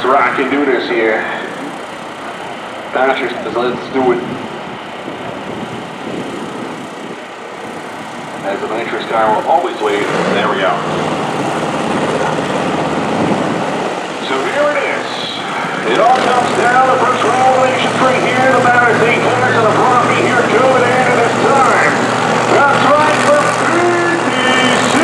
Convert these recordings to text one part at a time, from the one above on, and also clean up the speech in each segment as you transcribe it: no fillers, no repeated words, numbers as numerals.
Let's rock and do this here. Patrick says, let's do it. As the nitrous car will always wait. There we go. So here it is. It all comes down to Bruce Revelation right here. The Matters 8 cars and the Bronco here coming in at this time. That's right for PDC.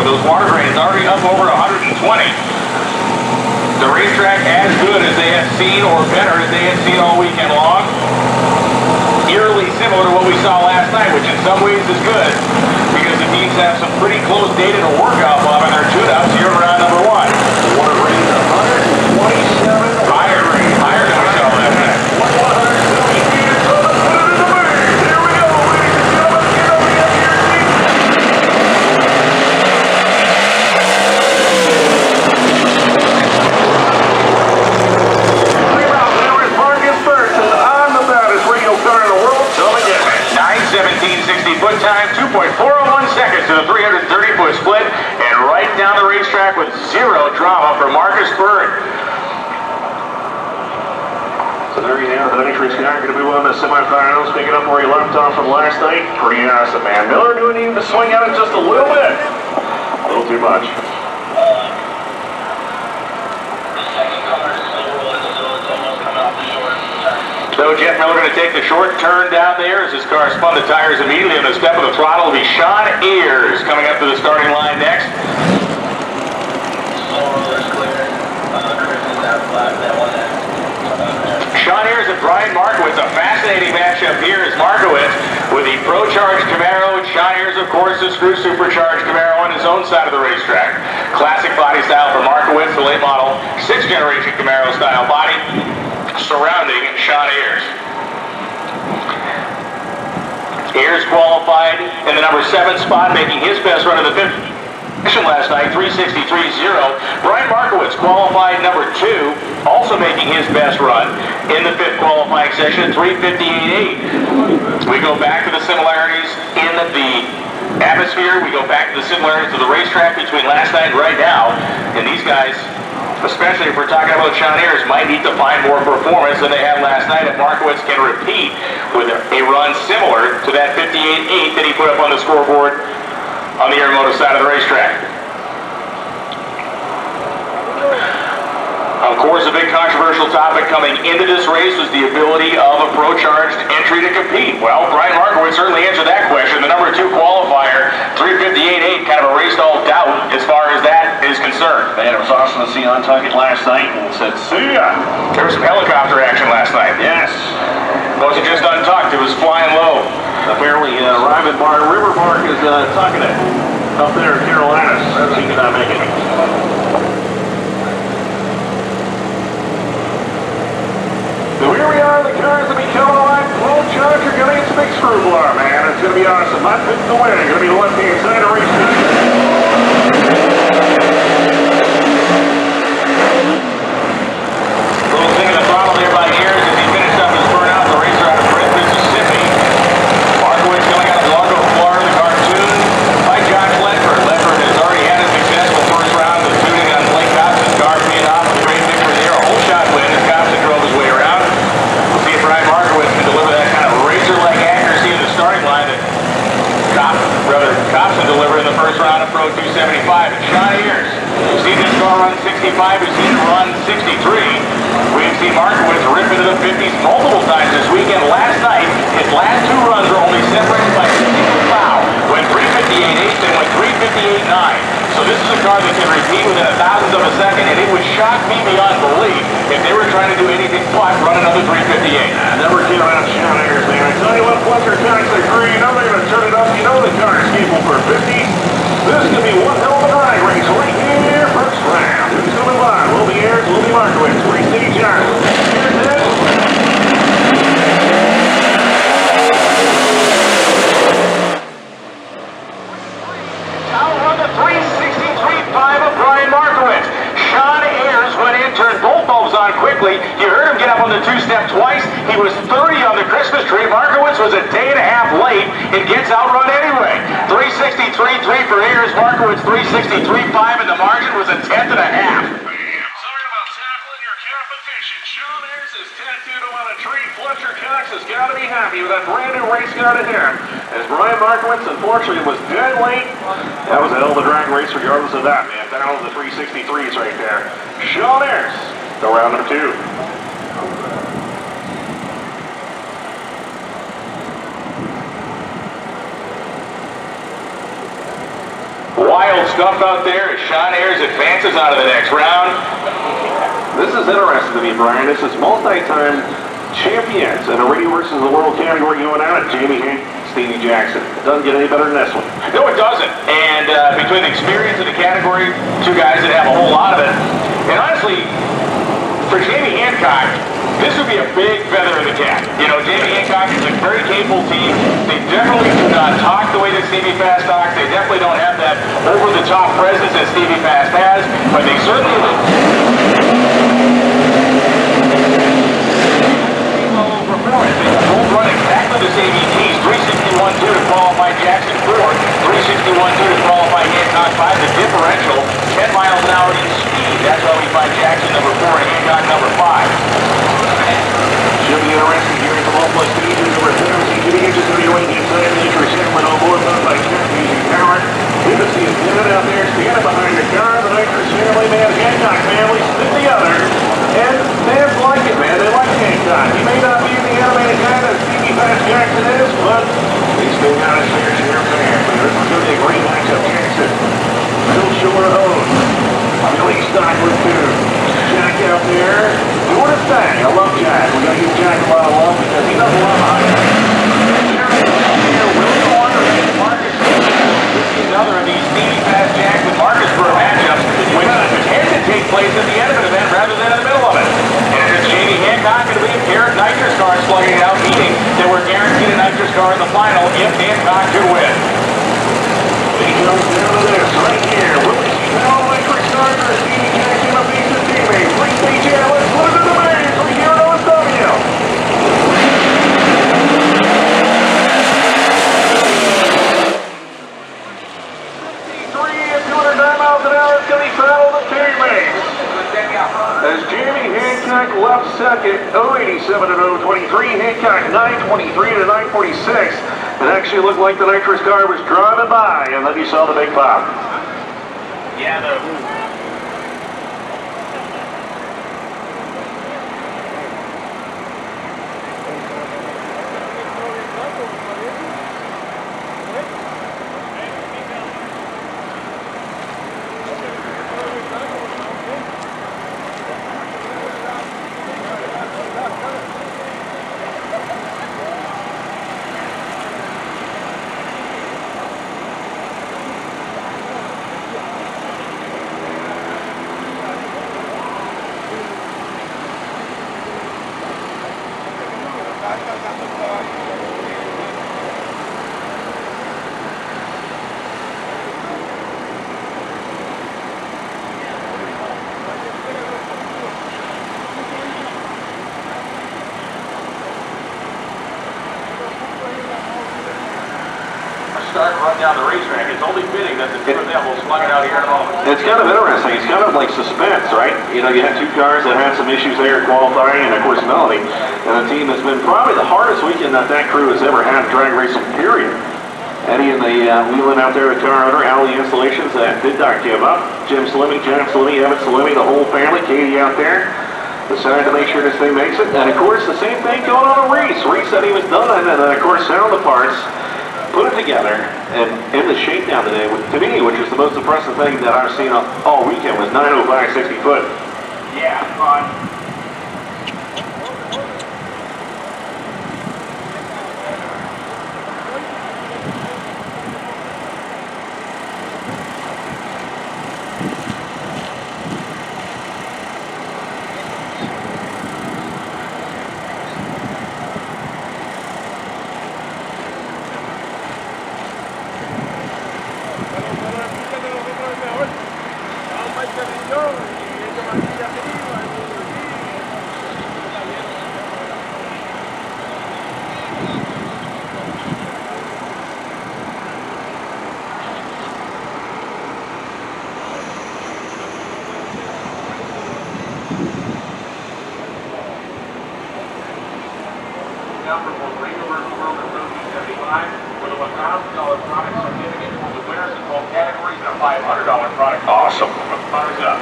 Those water drains already up over 120. The racetrack as good as they have seen, or better as they have seen all weekend long. Eerily similar to what we saw last night, which in some ways is good, because the teams have some pretty close data to work off of in their tune-ups here around number 1. Water drains 127. Higher than we saw last night. 170 feet. Here we go, ladies and gentlemen. Get over here. Foot time, 2.401 seconds to the 330-foot split, and right down the racetrack with zero drama for Marcus Bird. So there you have the nitrous guy going to move on to semifinals, picking up where he left off from last night. Pretty awesome, man. Miller doing even to swing out it just a little bit. A little too much. So Jeff Miller going to take the short turn down there as his car spun the tires immediately on the step of the throttle. Will be Sean Ayers coming up to the starting line next. Sean Ayers and Brian Markowitz, a fascinating matchup here as Markowitz with the Pro Charge Camaro, and Sean Ayers, of course, the Screw Supercharged Camaro on his own side of the racetrack. Classic body style for Markowitz, the late model 6th generation Camaro style body surrounding Sean Ayers. Ayers qualified in the number 7 spot, making his best run of the 5th last night, 363.0. Brian Markowitz qualified number 2, also making his best run in the 5th qualifying session, 358.8. We go back to the similarities in the atmosphere. We go back to the similarities of the racetrack between last night and right now, and these guys, especially if we're talking about Sean Ayers, might need to find more performance than they had last night if Markowitz can repeat with a run similar to that 58.8 that he put up on the scoreboard on the Aeromotive side of the racetrack. Of course, a big controversial topic coming into this race was the ability of a Pro-Charged entry to compete. Well, Brian Markowitz certainly answered that question. The number 2 qualifier, 358.8, kind of erased all doubt as far as that is concerned. Man, it was awesome to see Untucket last night, and said, see ya. There was some helicopter action last night. Yes. It wasn't just untucked, it was flying low. Apparently, Ryman Bar, River Park is tucking it up there in Carolina, so he could not make it. So here we are, the cars that be coming alive. Pro Charge are going to get some big screw blower, man. It's going to be awesome. Not picking the winner. Going to be the left-hand side of race. Little thing in the throttle there by Ayers as he finished up his burnout. The racer out of Brent, Mississippi. Markowitz coming out of Largo, Florida. The car tuned by Josh Ledford. Ledford has already had a successful first round of tuning on Blake Dobson's car, paid off with a great victory there. A whole shot win as Dobson drove his way around. We'll see if Brian Markowitz trying to do anything but run another 358. Never count out Sean Ayers, man. I tell you what, Fletcher Cox agree. You know they're going to turn it up. You know the car is capable for 50. This is going to be one hell of a drag race right here, first round. Who's going to win? Will be Ayers, will be Markowitz. Three-stage Johnson. Here's it. Run the 363.5 of Brian Markowitz. Sean Ayers went in, turned both bulbs on quickly. You heard him get up on the two-step twice. He was 30 on the Christmas tree. Markowitz was a day and a half late. It gets outrun anyway. 363.3 for Ayers. Markowitz 363.5, and the margin was a tenth and a half. Sorry about tackling your competition. Sean Ayers is tattooed him on a tree. Fletcher Cox has got to be happy with that brand new race car to him. As Brian Markowitz, unfortunately, was dead late. That was a hell of a drag race regardless of that, man. Down to the 363s right there. Sean Ayers, to round number 2. Wild stuff out there as Sean Ayers advances out of the next round. This is interesting to me, Brian. This is multi-time champions in a Radial versus the World category going out at Jamie Hank, Stevie Jackson. It doesn't get any better than this one. No, it doesn't. And between the experience of the category, two guys that have a whole lot of it. And honestly, for Jamie Hancock, this would be a big feather in the cap. You know, Jamie Hancock is a very capable team. They definitely do not talk the way that Stevie Fast talks. They definitely don't have that over-the-top presence that Stevie Fast has, but they certainly both run exactly the same ETs. 361.2 to qualify Jackson 4, 361.2 to qualify Hancock 5. The differential, 10 miles an hour in speed. That's why we find Jackson number 4 and Hancock number 5. Should be interesting here at the low plus speed. Number 17 inches of the wing inside the entry segment on board by Kent using power. You can see his dad out there standing behind the car. The nitrous family, man, Hancock family, split together. And fans like it, man. They like Hancock. He may not be the animated guy that Stevie Fast Jackson is, but he's still got his fair share of fans. This is going to be a great matchup. Jackson, Phil Shore Hose, Billy Stockwood too. Jack out there doing his thing. I love Jack. We got to give Jack a lot of love because he does a lot behind it. Another of these Stevie Fast Jackson Marcus for a matchup, which tends to take place at the end of an event rather than in the middle of it. And it's Jamie Hancock and Liam Garrett nitrous cars slugging it out, meaning that we're guaranteed a nitrous car in the final if Hancock could win. He comes down to this right here. Will we see now nitrous cars or Stevie Jackson a piece of teammate? Please stay tuned. Let's put it in the mains. We hear it on W. As Jamie Hancock left second, 087 to 023. Hancock 923 to 946. It actually looked like the nitrous car was driving by, and then you saw the big pop. Yeah, start and run down the racetrack. It's only fitting that the two of them will slug it out here in a moment. It's kind of interesting. It's kind of like suspense, right? You know, you have two cars that had some issues there qualifying, and of course Melanie, and a team that's been probably the hardest weekend that crew has ever had drag racing, period. Eddie and the wheeling out there, the car owner, Alley Installations, that did not give up. Jim Slimmy, Jack Slimmy, Evan Slimmy, the whole family, Katie out there, decided to make sure this thing makes it. And of course, the same thing going on with Reese. Reese said he was done, and then of course, found the parts, put it together, and in the shakedown today, to me, which is the most impressive thing that I've seen all weekend, was 905 60 foot. Yeah, now for both Radial versus World and Pro 275 with a $1,000 product certificate for the winners in both categories and a $500 product. Awesome. Fires up.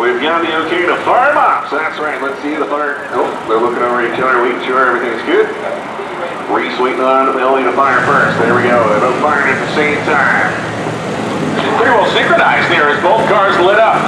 We've got the okay to fire them up. So that's right. Let's see the fire. Oh, they're looking over each other, making sure everything's good. Reese waiting on Melanie to fire first. There we go. They're both firing at the same time. Pretty well synchronized there as both cars lit up.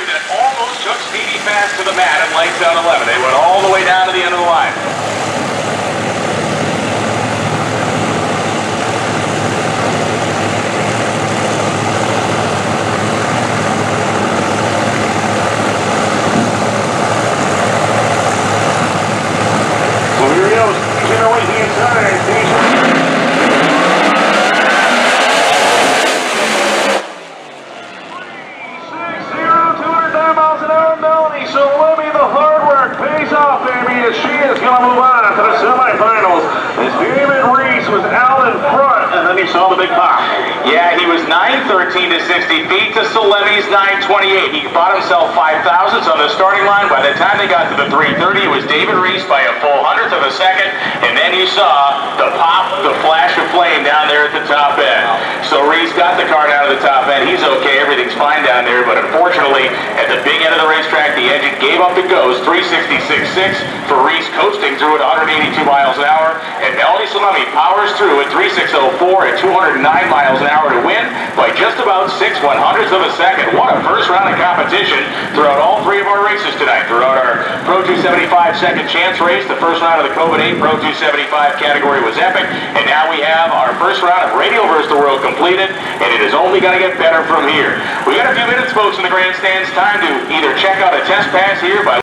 That almost took Speedy Fast to the mat and lights out 11. They went all the way down to the end of the line. So here he goes. He's away the inside. She is going to move on to the semifinals. As David Reese was out in front, and then he saw the big pop. Yeah, he was 9:13 to 60 feet to Saleme's 9:28. He bought himself 5 thousandths on the starting line. By the time they got to the 3:30, it was David Reese by a full 100th of a second, and then you saw the pop, the flash of flame down there at the top end. So Reese got the car down to the top end. He's okay, everything's fine down there, but unfortunately, at the big end of the racetrack, the engine gave up the ghost, 366.6 for Reese, coasting through at 182 miles an hour, and Melanie Salemi powers through at 3604 at 209 miles an hour to win by just about 6/100ths of a second. What a first round of competition throughout all three of our races tonight. Throughout our Pro 275 second chance race, the first round of the COVID-8 Pro 275 category was epic, and now we have our first round of Radial versus the World completed, and it is only going to get better from here. We got a few minutes, folks, in the grandstands. Time to either check out a test pass here by